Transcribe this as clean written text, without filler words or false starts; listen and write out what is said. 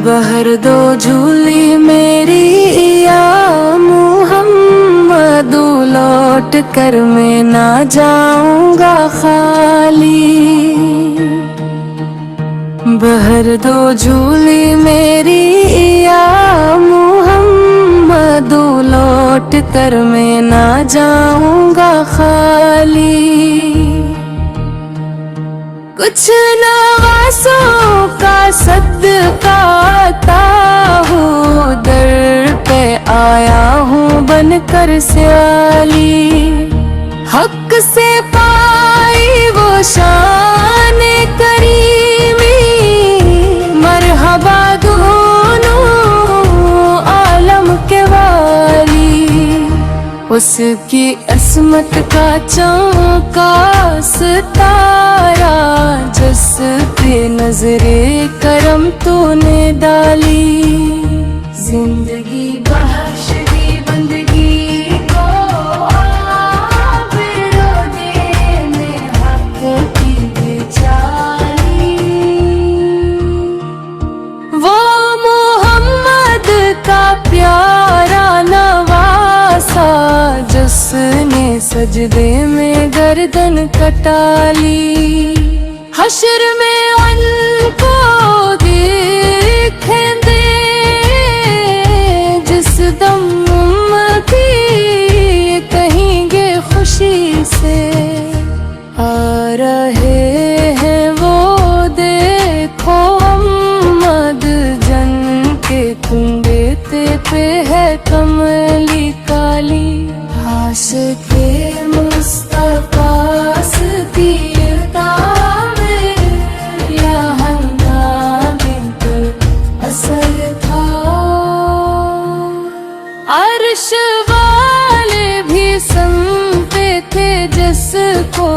बहर दो झूली मेरी या मुहम्मद, लौट कर मैं ना जाऊंगा खाली। बहर दो झूली मेरी या मुहम्मद, लौट कर मैं ना जाऊंगा खाली। कुछ नवासों का सदका आता हूँ, दर पे आया हूँ बनकर स्याली। हक से पाई वो शान करीमी, मरहबा दोनों आलम के वाली। उसकी असमत का चौका सितारा, जिस पे नजरे करम तूने डाली। जिंदगी बख्श दी बंदगी को, आबरो देने हक की बेचारी। वो मोहम्मद का प्यारा नवासा, जिसने सजदे में गर्दन कटा ली। हश्र में उनको देखेंगे जिस दम उम्मती, कहेंगे खुशी से आ रहे हैं वो, देखो अहमद जन के कुंबे पे है कमली काली। हाश के मुस्तफा अर्श वाले भी सुनते थे जिसको,